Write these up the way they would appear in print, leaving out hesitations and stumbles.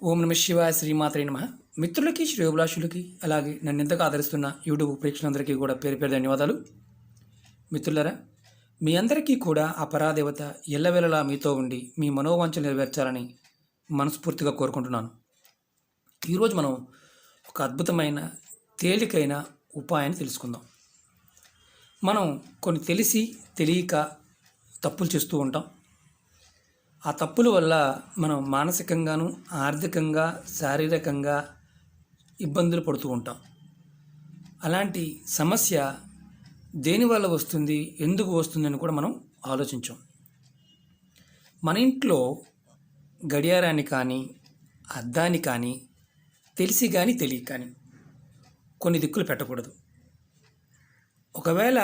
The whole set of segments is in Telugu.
ఓం నమ శివాయ శ్రీమాత్రే నమ. మిత్రులకి, శ్రేయోభిలాషులకి, అలాగే నన్ను ఎంతగా ఆదరిస్తున్న యూట్యూబ్ ప్రేక్షకులందరికీ కూడా పేరు పేరు ధన్యవాదాలు. మిత్రులరా, మీ అందరికీ కూడా ఆ పరాదేవత ఎల్లవేళలా మీతో ఉండి మీ మనోవాంఛలు నెరవేర్చాలని మనస్ఫూర్తిగా కోరుకుంటున్నాను. ఈరోజు మనం ఒక అద్భుతమైన తేలికైన ఉపాయాన్ని తెలుసుకుందాం. మనం కొన్ని తెలిసి తెలియక తప్పులు చేస్తూ ఉంటాం. ఆ తప్పుల వల్ల మనం మానసికంగాను, ఆర్థికంగా, శారీరకంగా ఇబ్బందులు పడుతూ ఉంటాం. అలాంటి సమస్య దేనివల్ల వస్తుంది, ఎందుకు వస్తుందని కూడా మనం ఆలోచించాం. మన ఇంట్లో గడియారాన్ని కానీ, అద్దాన్ని కానీ తెలిసి కానీ తెలియక కానీ కొన్ని దిక్కులు పెట్టకూడదు. ఒకవేళ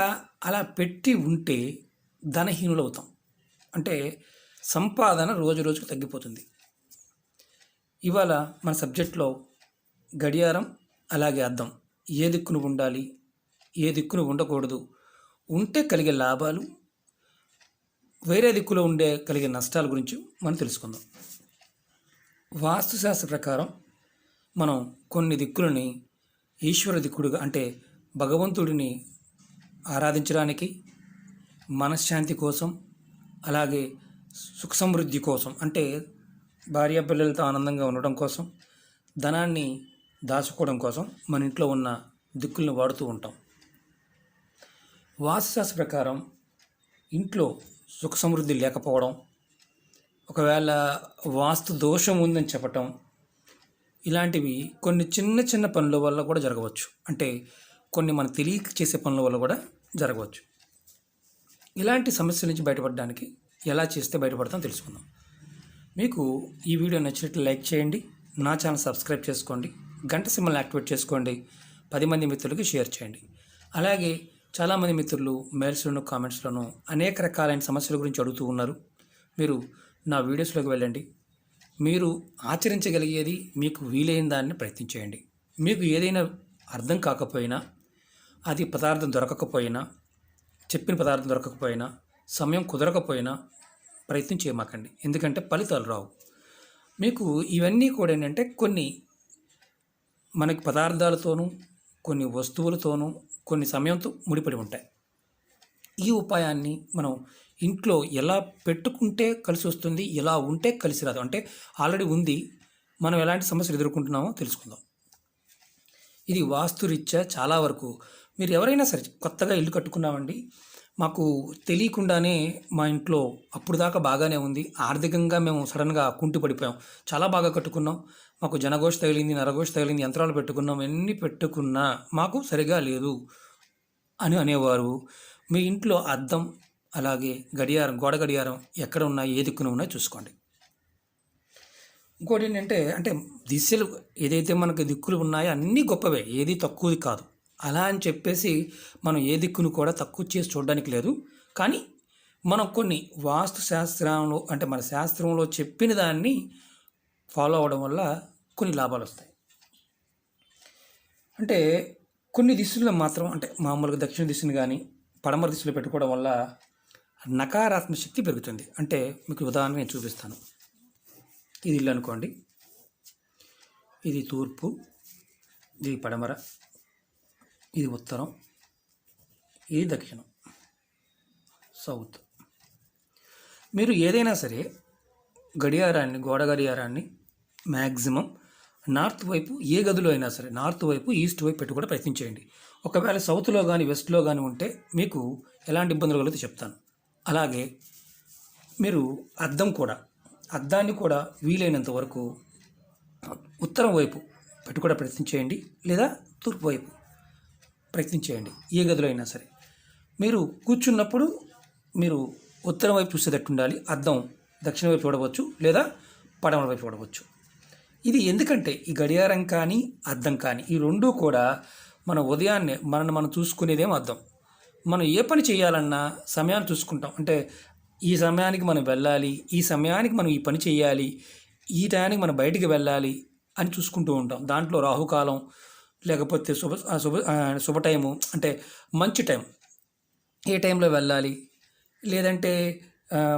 అలా పెట్టి ఉంటే ధనహీనులు అవుతాం. అంటే సంపాదన రోజు రోజుకు తగ్గిపోతుంది. ఇవాళ మన సబ్జెక్ట్లో గడియారం అలాగే అద్దం ఏ దిక్కును ఉండాలి, ఏ దిక్కును ఉండకూడదు, ఉంటే కలిగే లాభాలు, వేరే దిక్కులో ఉండే కలిగే నష్టాల గురించి మనం తెలుసుకుందాం. వాస్తుశాస్త్ర ప్రకారం మనం కొన్ని దిక్కులని ఈశ్వర దిక్కుడుగా, అంటే భగవంతుడిని ఆరాధించడానికి, మనశ్శాంతి కోసం, అలాగే సుఖ సమృద్ధి కోసం, అంటే భార్య పిల్లలతో ఆనందంగా ఉండడం కోసం, ధనాన్ని దాచుకోవడం కోసం మన ఇంట్లో ఉన్న దిక్కులను వాడుతూ ఉంటాం. వాస్తుశాస్త్ర ప్రకారం ఇంట్లో సుఖ సమృద్ధి లేకపోవడం, ఒకవేళ వాస్తు దోషం ఉందని చెప్పటం, ఇలాంటివి కొన్ని చిన్న చిన్న పనుల వల్ల కూడా జరగవచ్చు. అంటే కొన్ని మన తెలియక చేసే పనుల వల్ల కూడా జరగవచ్చు. ఇలాంటి సమస్యల నుంచి బయటపడడానికి ఎలా చేస్తే బయటపడతామో తెలుసుకుందాం. మీకు ఈ వీడియో నచ్చినట్లు లైక్ చేయండి, నా ఛానల్ సబ్స్క్రైబ్ చేసుకోండి, గంట సింబల్ని యాక్టివేట్ చేసుకోండి, 10 మంది మిత్రులకి షేర్ చేయండి. అలాగే చాలామంది మిత్రులు మెయిల్స్లోను, కామెంట్స్లోనూ అనేక రకాలైన సమస్యల గురించి అడుగుతూ ఉన్నారు. మీరు నా వీడియోస్లోకి వెళ్ళండి. మీరు ఆచరించగలిగేది, మీకు వీలైన దాన్ని ప్రయత్నించేయండి. మీకు ఏదైనా అర్థం కాకపోయినా, అది పదార్థం దొరకకపోయినా, చెప్పిన పదార్థం దొరకకపోయినా, సమయం కుదరకపోయినా ప్రయత్నం చేయమాకండి. ఎందుకంటే ఫలితాలు రావు. మీకు ఇవన్నీ కూడా ఏంటంటే కొన్ని మనకి పదార్థాలతోనూ, కొన్ని వస్తువులతోనూ, కొన్ని సమయంతో ముడిపడి ఉంటాయి. ఈ ఉపాయాన్ని మనం ఇంట్లో ఎలా పెట్టుకుంటే కలిసి వస్తుంది, ఎలా ఉంటే కలిసి రాదు, అంటే ఆల్రెడీ ఉంది, మనం ఎలాంటి సమస్యలు ఎదుర్కొంటున్నామో తెలుసుకుందాం. ఇది వాస్తురీత్యా చాలా వరకు మీరు ఎవరైనా సరే కొత్తగా ఇల్లు కట్టుకున్నామండి, మాకు తెలియకుండానే మా ఇంట్లో అప్పుడు దాకా బాగానే ఉంది, ఆర్థికంగా మేము సడన్గా కుంటిపడిపోయాం, చాలా బాగా కట్టుకున్నాం, మాకు జనఘోష తగిలింది, నరఘోష తగిలింది, యంత్రాలు పెట్టుకున్నాం, ఎన్ని పెట్టుకున్నా మాకు సరిగా లేదు అని అనేవారు. మీ ఇంట్లో అద్దం అలాగే గడియారం, గోడ గడియారం ఎక్కడ ఉన్నాయి, ఏ దిక్కున ఉన్నాయో చూసుకోండి. ఇంకోటి ఏంటంటే, అంటే దిశలు ఏదైతే మనకు దిక్కులు ఉన్నాయో అన్నీ గొప్పవే, ఏది తక్కువది కాదు. అలా అని చెప్పేసి మనం ఏ దిక్కును కూడా తక్కువ చేసి చూడడానికి లేదు. కానీ మనం కొన్ని వాస్తు శాస్త్రంలో, అంటే మన శాస్త్రంలో చెప్పిన దాన్ని ఫాలో అవ్వడం వల్ల కొన్ని లాభాలు వస్తాయి. అంటే కొన్ని దిశల్లో మాత్రం, అంటే మామూలుగా దక్షిణ దిశను కానీ పడమర దిశలో పెట్టుకోవడం వల్ల నకారాత్మక శక్తి పెరుగుతుంది. అంటే మీకు ఉదాహరణ నేను చూపిస్తాను. ఇది ఇల్లు అనుకోండి, ఇది తూర్పు, ఇది పడమర, ఇది ఉత్తరం, ఇది దక్షిణం, సౌత్. మీరు ఏదైనా సరే గడియారాన్ని, గోడ గడియారాన్ని మ్యాక్సిమం నార్త్ వైపు, ఏ గదిలో అయినా సరే నార్త్ వైపు, ఈస్ట్ వైపు పెట్టుకోవడం ప్రయత్నించేయండి. ఒకవేళ సౌత్లో కానీ వెస్ట్లో కానీ ఉంటే మీకు ఎలాంటి ఇబ్బందులు కలుగుతాయో చెప్తాను. అలాగే మీరు అద్దాన్ని కూడా వీలైనంత వరకు ఉత్తరం వైపు పెట్టుకోవడం ప్రయత్నించేయండి, లేదా తూర్పు వైపు ప్రయత్నించేయండి. ఏ గదిలో అయినా సరే మీరు కూర్చున్నప్పుడు మీరు ఉత్తరం వైపు చూసేటట్టు ఉండాలి. అద్దం దక్షిణ వైపు చూడవచ్చు, లేదా పడమర వైపు చూడవచ్చు. ఇది ఎందుకంటే ఈ గడియారం కానీ అద్దం కానీ ఈ రెండూ కూడా మన ఉదయాన్నే మనం చూసుకునేదేమో అద్దం. మనం ఏ పని చేయాలన్నా సమయాన్ని చూసుకుంటాం. అంటే ఈ సమయానికి మనం వెళ్ళాలి, ఈ సమయానికి మనం ఈ పని చేయాలి, ఈ టయానికి మనం బయటికి వెళ్ళాలి అని చూసుకుంటూ ఉంటాం. దాంట్లో రాహుకాలం, లేకపోతే శుభ టైము, అంటే మంచి టైం, ఏ టైంలో వెళ్ళాలి, లేదంటే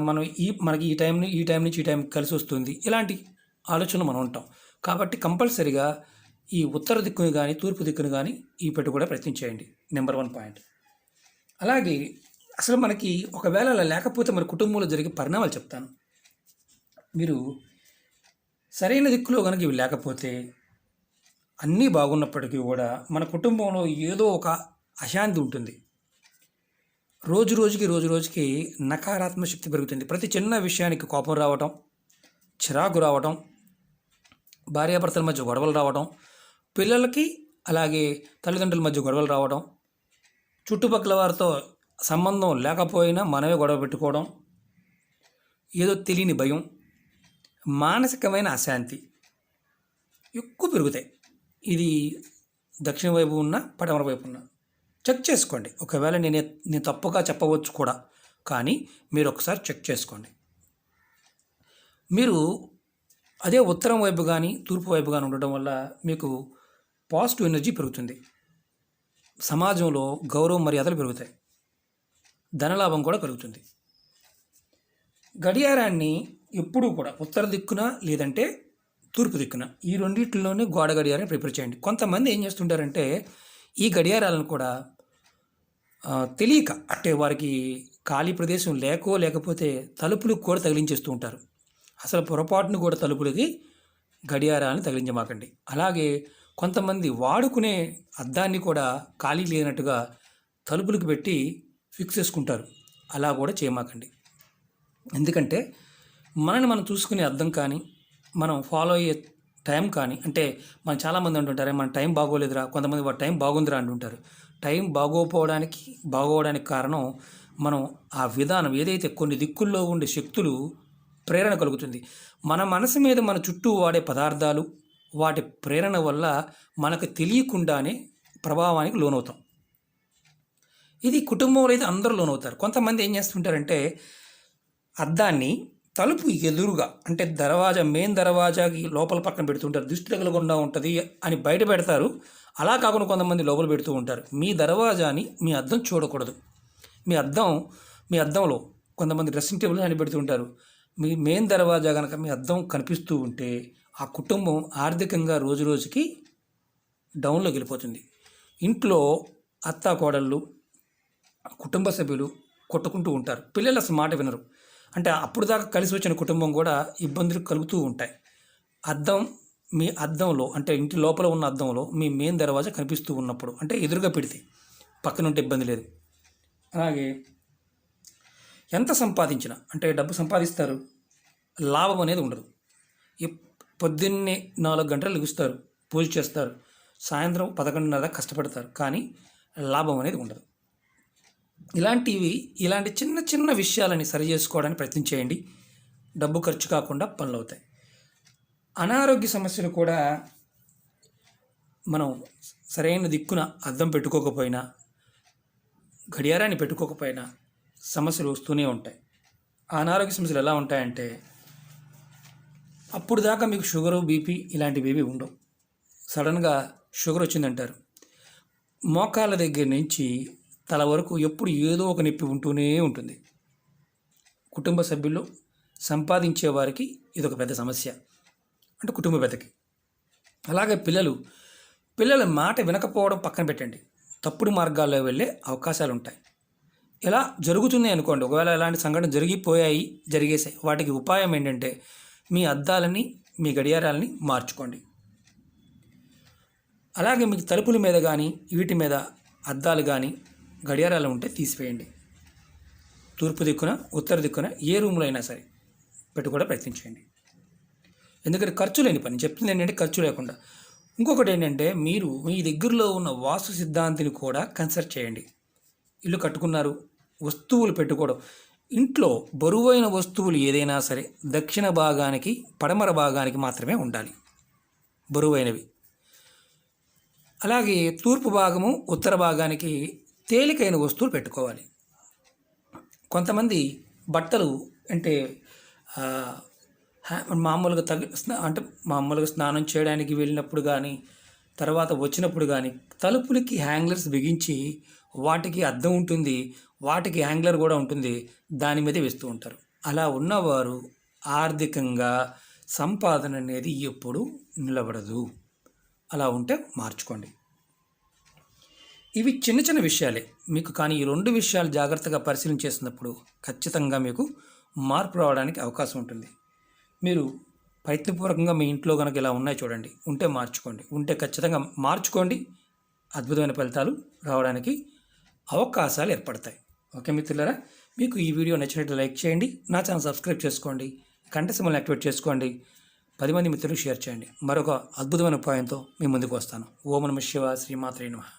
మనం మనకి ఈ టైం నుంచి ఈ టైం కలిసి వస్తుంది, ఇలాంటి ఆలోచనలు మనం ఉంటాం. కాబట్టి కంపల్సరిగా ఈ ఉత్తర దిక్కును కానీ తూర్పు దిక్కును కానీ ఈ పెట్టుకోవడం ప్రయత్నం చేయండి. Number 1 point. అలాగే అసలు మనకి ఒకవేళ అలా లేకపోతే మన కుటుంబంలో జరిగే పరిణామాలు చెప్తాను. మీరు సరైన దిక్కులో కనుక ఇవి లేకపోతే అన్నీ బాగున్నప్పటికీ కూడా మన కుటుంబంలో ఏదో ఒక అశాంతి ఉంటుంది. రోజు రోజుకి నకారాత్మక శక్తి పెరుగుతుంది. ప్రతి చిన్న విషయానికి కోపం రావటం, చిరాకు రావటం, భార్యాభర్తల మధ్య గొడవలు రావటం, పిల్లలకి అలాగే తల్లిదండ్రుల మధ్య గొడవలు రావడం, చుట్టుపక్కల వారితో సంబంధం లేకపోయినా మనమే గొడవ పెట్టుకోవడం, ఏదో తెలియని భయం, మానసికమైన అశాంతి ఎక్కువ పెరుగుతాయి. ఇది దక్షిణ వైపు ఉన్న పడమర వైపు ఉన్న చెక్ చేసుకోండి. ఒకవేళ నేను తప్పుగా చెప్పవచ్చు కూడా, కానీ మీరు ఒకసారి చెక్ చేసుకోండి. మీరు అదే ఉత్తరం వైపు కానీ తూర్పు వైపు కానీ ఉండడం వల్ల మీకు పాజిటివ్ ఎనర్జీ పెరుగుతుంది. సమాజంలో గౌరవ మర్యాదలు పెరుగుతాయి. ధనలాభం కూడా కలుగుతుంది. గడియారాన్ని ఎప్పుడూ కూడా ఉత్తర దిక్కున లేదంటే తూర్పు దిక్కున ఈ రెండింటిలోనే గోడ గడియారాన్ని ప్రిపేర్ చేయండి. కొంతమంది ఏం చేస్తుంటారంటే ఈ గడియారాలను కూడా తెలియక అంటే వారికి ఖాళీ ప్రదేశం లేకపోతే తలుపులకు కూడా తగిలించేస్తూ ఉంటారు. అసలు పొరపాటును కూడా తలుపులకి గడియారాలను తగిలించమాకండి. అలాగే కొంతమంది వాడుకునే అద్దాన్ని కూడా ఖాళీ లేనట్టుగా తలుపులకు పెట్టి ఫిక్స్ చేసుకుంటారు. అలా కూడా చేయమాకండి. ఎందుకంటే మనని మనం చూసుకునే అద్దం కానీ మనం ఫాలో అయ్యే టైం కానీ అంటే మనం చాలామంది అంటుంటారే మన టైం బాగోలేదురా, కొంతమంది వాడు టైం బాగుందిరా అంటుంటారు. టైం బాగోవడానికి కారణం మనం ఆ విధానం ఏదైతే కొన్ని దిక్కుల్లో ఉండే శక్తులు ప్రేరణ కలుగుతుంది. మన మనసు మీద మన చుట్టూ వాడే పదార్థాలు వాటి ప్రేరణ వల్ల మనకు తెలియకుండానే ప్రభావానికి లోనవుతాం. ఇది కుటుంబంలో అయితే అందరూ లోనవుతారు. కొంతమంది ఏం చేస్తుంటారంటే అద్దాన్ని తలుపు ఎదురుగా అంటే మెయిన్ దర్వాజాకి లోపల పక్కన పెడుతుంటారు. దృష్టి తగలకుండా ఉంటుంది అని బయట పెడతారు. అలా కాకుండా కొంతమంది లోపల పెడుతూ ఉంటారు. మీ దర్వాజాని మీ అద్దం చూడకూడదు. మీ అద్దంలో కొంతమంది డ్రెస్సింగ్ టేబుల్ అని పెడుతూ ఉంటారు. మీ మెయిన్ దర్వాజా కనుక మీ అద్దం కనిపిస్తూ ఉంటే ఆ కుటుంబం ఆర్థికంగా రోజుకి డౌన్లోకి వెళ్ళిపోతుంది. ఇంట్లో అత్త కోడళ్ళు కుటుంబ సభ్యులు కొట్టుకుంటూ ఉంటారు. పిల్లలు అసలు మాట వినరు. అంటే అప్పుడు దాకా కలిసి వచ్చిన కుటుంబం కూడా ఇబ్బందులు కలుగుతూ ఉంటాయి. మీ అద్దంలో అంటే ఇంటి లోపల ఉన్న అద్దంలో మీ మెయిన్ దర్వాజా కనిపిస్తూ ఉన్నప్పుడు అంటే ఎదురుగా పెడితే పక్కన ఉంటే ఇబ్బంది లేదు. అలాగే ఎంత సంపాదించినా అంటే డబ్బు సంపాదిస్తారు, లాభం అనేది ఉండదు. పొద్దున్నే 4 గంటలు లెగుస్తారు, పూజ చేస్తారు, సాయంత్రం 11:30 కష్టపడతారు, కానీ లాభం అనేది ఉండదు. ఇలాంటి చిన్న చిన్న విషయాలని సరి చేసుకోవడానికి ప్రయత్నం చేయండి. డబ్బు ఖర్చు కాకుండా పనులు అవుతాయి. అనారోగ్య సమస్యలు కూడా మనం సరైన దిక్కున అద్దం పెట్టుకోకపోయినా గడియారాన్ని పెట్టుకోకపోయినా సమస్యలు వస్తూనే ఉంటాయి. ఆ అనారోగ్య సమస్యలు ఎలా ఉంటాయంటే అప్పుడు దాకా మీకు షుగరు బీపీ ఇలాంటివి ఏవి ఉండవు. సడన్గా షుగర్ వచ్చిందంటారు. మోకాళ్ళ దగ్గర నుంచి తల వరకు ఎప్పుడు ఏదో ఒక నొప్పి ఉంటూనే ఉంటుంది. కుటుంబ సభ్యులు సంపాదించే వారికి ఇదొక పెద్ద సమస్య అంటే కుటుంబ పెద్దకి. అలాగే పిల్లల మాట వినకపోవడం పక్కన పెట్టండి, తప్పుడు మార్గాల్లో వెళ్ళే అవకాశాలు ఉంటాయి. ఇలా జరుగుతున్నాయి అనుకోండి, ఒకవేళ ఇలాంటి సంఘటన జరిగేసాయి, వాటికి ఉపాయం ఏంటంటే మీ అద్దాలని మీ గడియారాలని మార్చుకోండి. అలాగే మీకు తలుపుల మీద కానీ వీటి మీద అద్దాలు కానీ గడియారాలు ఉంటే తీసివేయండి. తూర్పు దిక్కున ఉత్తర దిక్కున ఏ రూమ్లో అయినా సరే పెట్టుకోవడం ప్రయత్నించండి. ఎందుకంటే ఖర్చు లేని పని చెప్తుంది ఏంటంటే ఖర్చు లేకుండా. ఇంకొకటి ఏంటంటే మీరు మీ దగ్గరలో ఉన్న వాస్తు సిద్ధాంతిని కూడా కన్సల్ట్ చేయండి. ఇల్లు కట్టుకున్నారు, వస్తువులు పెట్టుకోవడం, ఇంట్లో బరువైన వస్తువులు ఏదైనా సరే దక్షిణ భాగానికి పడమర భాగానికి మాత్రమే ఉండాలి బరువైనవి. అలాగే తూర్పు భాగము ఉత్తర భాగానికి తేలికైన వస్తువులు పెట్టుకోవాలి. కొంతమంది బట్టలు అంటే మామూలుగా స్నానం చేయడానికి వెళ్ళినప్పుడు కానీ తర్వాత వచ్చినప్పుడు కానీ తలుపులకి హ్యాంగ్లర్స్ బిగించి వాటికి అద్దం ఉంటుంది, వాటికి హ్యాంగ్లర్ కూడా ఉంటుంది, దాని మీద వేస్తూ ఉంటారు. అలా ఉన్నవారు ఆర్థికంగా సంపాదన అనేది ఎప్పుడూ నిలబడదు. అలా ఉంటే మార్చుకోండి. ఇవి చిన్న చిన్న విషయాలే మీకు, కానీ ఈ 2 విషయాలు జాగ్రత్తగా పరిశీలన ఖచ్చితంగా మీకు మార్పు రావడానికి అవకాశం ఉంటుంది. మీరు ప్రయత్నపూర్వకంగా మీ ఇంట్లో కనుక ఇలా ఉన్నాయి చూడండి, ఉంటే మార్చుకోండి. ఉంటే ఖచ్చితంగా మార్చుకోండి. అద్భుతమైన ఫలితాలు రావడానికి అవకాశాలు ఏర్పడతాయి. ఓకే మిత్రులారా, మీకు ఈ వీడియో నచ్చినట్టు లైక్ చేయండి, నా ఛానల్ సబ్స్క్రైబ్ చేసుకోండి, గంట సింబల్ని యాక్టివేట్ చేసుకోండి, 10 మంది మిత్రులకు షేర్ చేయండి. మరొక అద్భుతమైన ఉపాయంతో మీ ముందుకు వస్తాను. ఓం నమః శివాయ. శ్రీమాత్రే నమః.